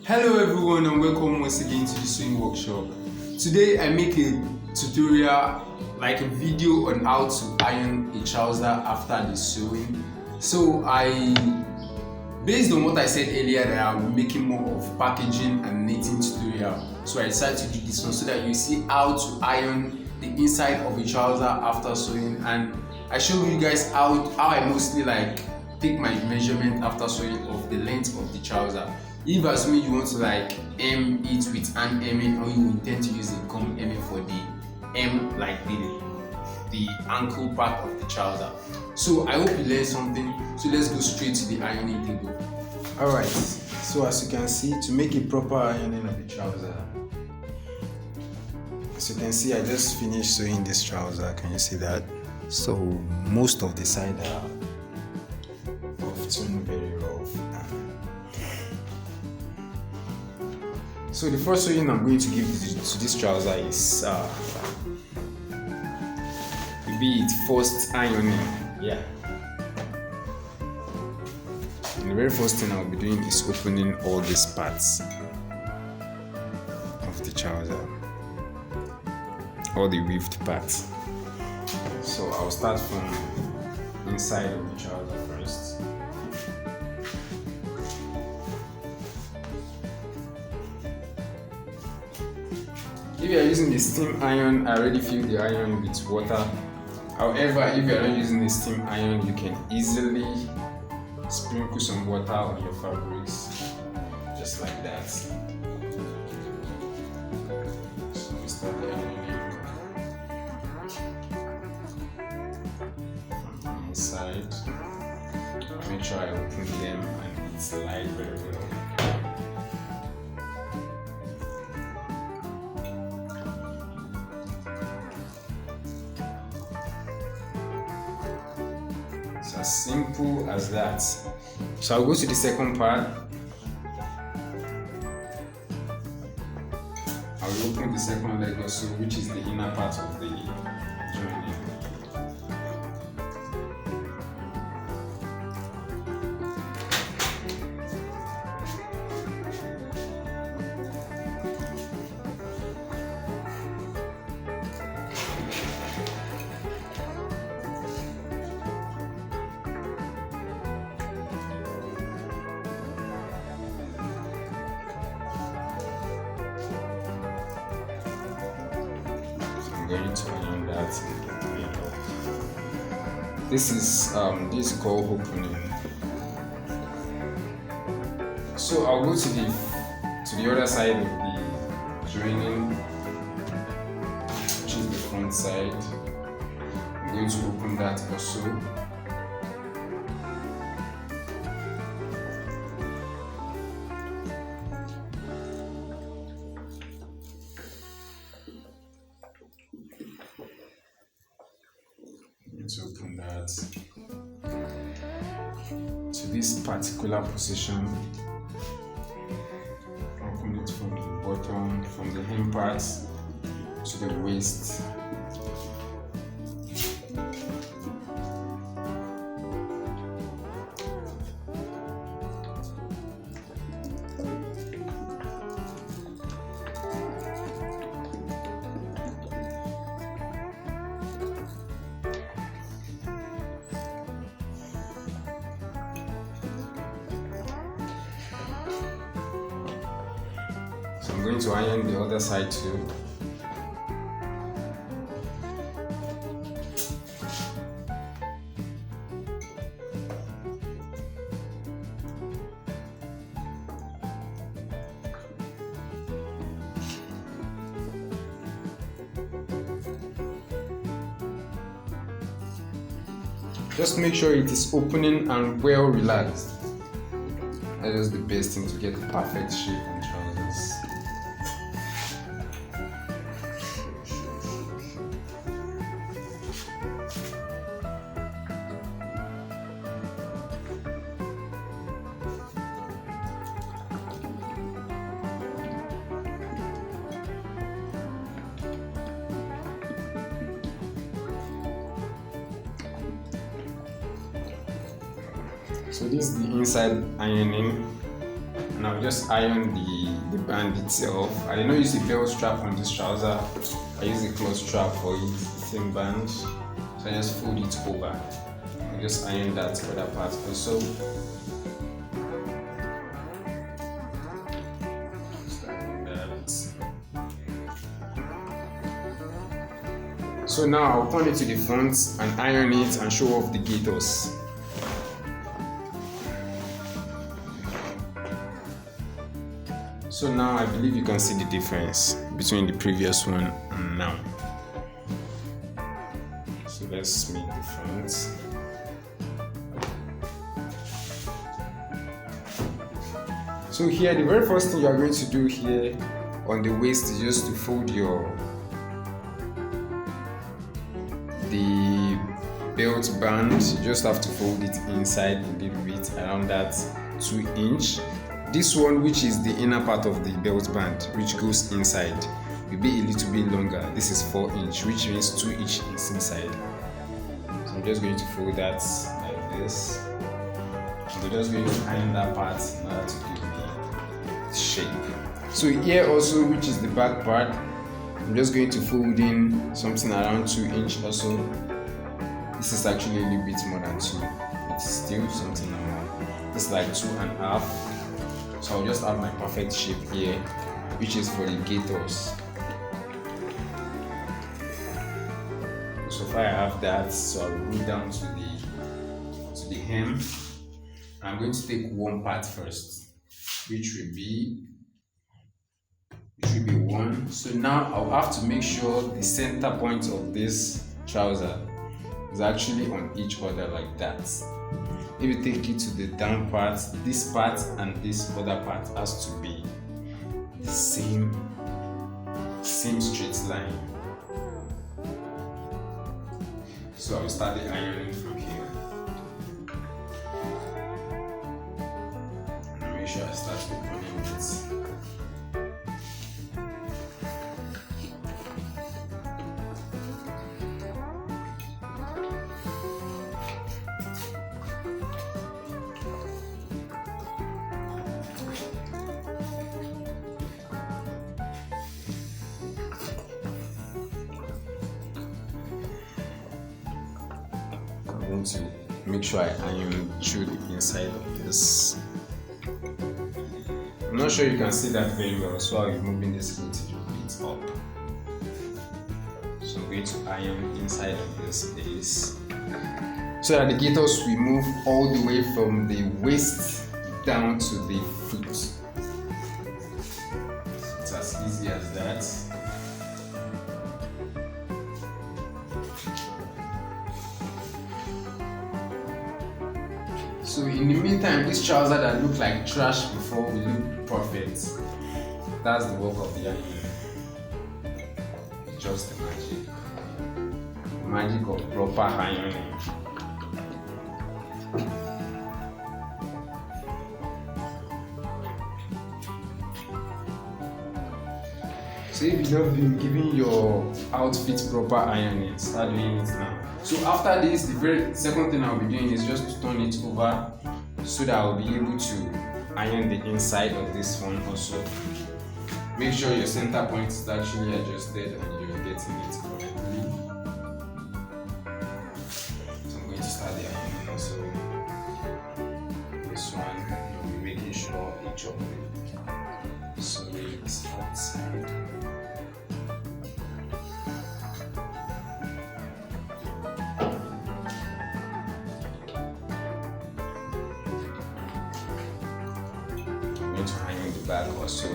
Hello everyone and welcome once again to the sewing workshop. Today I make a tutorial, like a video on how to iron a trouser after the sewing. Based on what I said earlier, that I'll be making more of packaging and knitting tutorial. So I decided to do this one so that you see how to iron the inside of a trouser after sewing, and I show you guys how I mostly take my measurement after sewing of the length of the trouser. If assuming you want to hem it with hand hemming, or you intend to use a gum hemming for the hem, like the ankle part of the trouser. So I hope you learned something. So let's go straight to the ironing table. Alright, so as you can see, to make a proper ironing of the trouser, as you can see, I just finished sewing this trouser. Can you see that? So most of the side are often very rough. So the first sewing I'm going to give to this trouser is be it first ironing. Yeah. And the very first thing I'll be doing is opening all these parts of the trouser, all the weaved parts. So I'll start from inside of the trouser first. If you are using the steam iron, I already fill the iron with water. However, if you are not using the steam iron, you can easily sprinkle some water on your fabrics, just like that. So we start ironing from the inside. Make sure I open them and it slides very well. As simple as that. So I'll go to the second part. I'll open the second leg also, which is the inner part of the joining. Going to iron that. This is called opening. So I'll go to the other side of the joining, which is the front side. I'm going to open that also. To open that to this particular position, open it from the bottom, from the hem part to the waist. So I'm going to iron the other side too. Just make sure it is opening and well relaxed. That is the best thing to get the perfect shape on trousers. So this is the inside ironing, Now just iron the band itself. I did not use the belt strap on this trouser. I use the cloth strap for it, the same band. So I just fold it over. I just iron that other part also. So now I'll turn it to the front and iron it and show off the gaiters. So now I believe you can see the difference between the previous one and now. So let's make the front. So here, the very first thing you are going to do here on the waist is just to fold the belt band. You just have to fold it inside a little bit around that 2 inch. This one, which is the inner part of the belt band, which goes inside, will be a little bit longer. This is 4 inch, which means 2 inch is inside. So I'm just going to fold that like this. We're just going to iron that part in order to give me shape. So here also, which is the back part, I'm just going to fold in something around 2 inch or so. This is actually a little bit more than 2. It's still something normal. It's like 2.5. So I'll just have my perfect shape here, which is for the gaiters. So far I have that, so I'll go down to the hem. I'm going to take one part first, which will be 1. So now I'll have to make sure the center point of this trouser is actually on each other like that. If you take it to the down part, this part and this other part has to be the same straight line. So I'll start the ironing from here. And make sure I start opening it. To make sure I iron through the inside of this. I'm not sure you can see that very well, so I'll be moving this foot a bit up. So I'm going to iron inside of this base so that the gaiters will move all the way from the waist down to the foot. It's as easy as that. So in the meantime, this trouser that looked like trash before will look perfect. That's the work of the ironing. Just the magic. The magic of proper ironing. So if you have been giving your outfit proper ironing, start doing it now. So after this, the very second thing I'll be doing is just to turn it over so that I'll be able to iron the inside of this one also. Make sure your center point is actually adjusted and you're getting it correctly. So I'm going to start the ironing also. This one, you'll be making sure each of the sewing is outside. To iron the back also.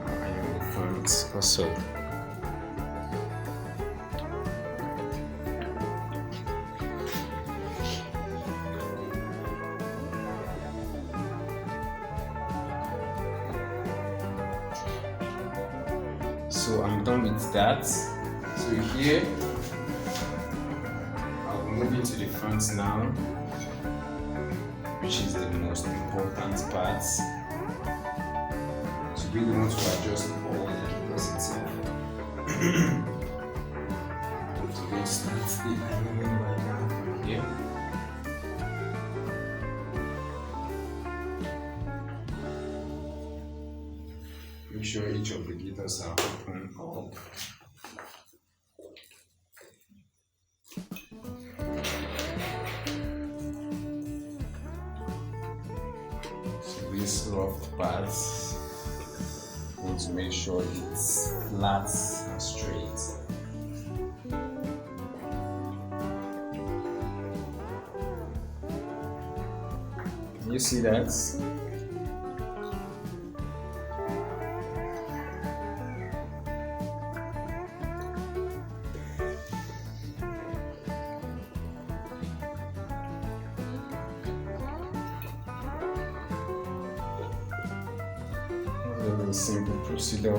Iron the front also. So I'm done with that. So here I'll move into the front now, which is the most important part. So we want to adjust all the gaiters itself. So we start the ironing right now from here. Make sure each of the gaiters are open up. So these rough parts, need to make sure it's flat and straight. Can you see that? Very simple procedure.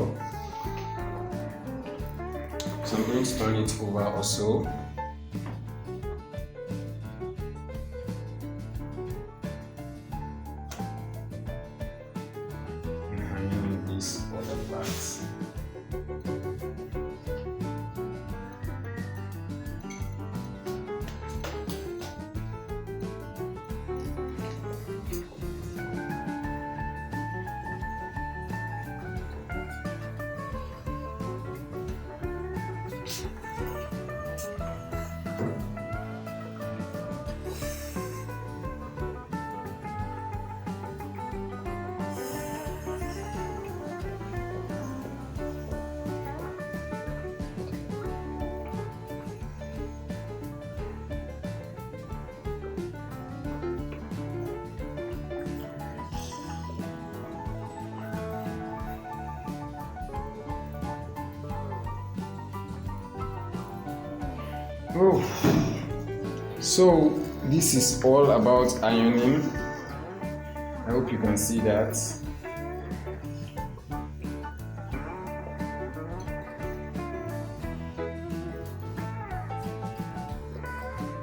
So I'm going to turn it over also. And hanging these other parts. Oh, so this is all about ironing. I hope you can see that.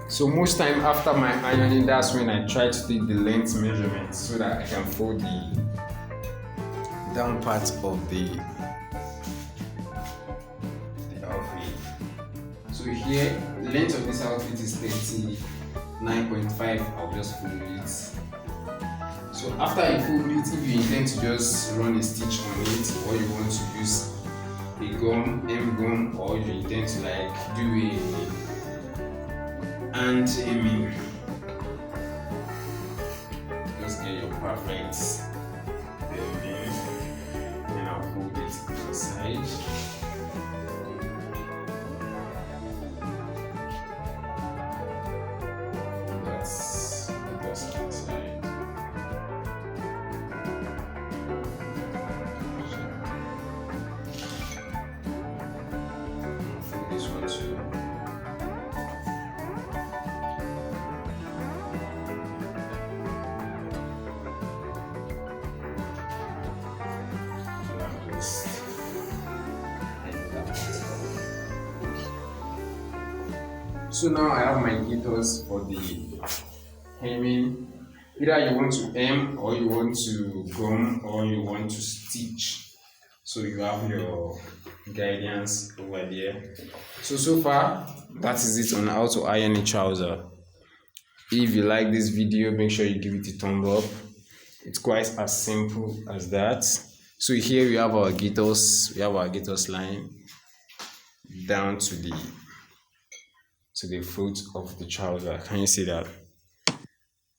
So most time after my ironing, that's when I try to take the length measurement so that I can fold the down part of the outfit. So here, the length of this outfit is 39.5. I'll just fold it. So after you fold it, if you intend to just run a stitch on it, or you want to use a gum, gum, or you intend to like do a and aiming, just get your perfect aiming, then I'll fold it to the side. That's the side. Fold this one too. So now I have my gaiters for the hemming. Either you want to hem, or you want to gum, or you want to stitch. So you have your guidance over there. So far that is it on how to iron a trouser. If you like this video, make sure you give it a thumb up. It's quite as simple as that. So here we have our gaiters. We have our gaiters line down to the foot of the trouser. Can you see that?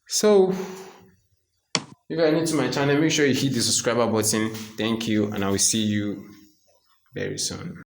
So if you are new to my channel, make sure you hit the subscriber button. Thank you, and I will see you very soon.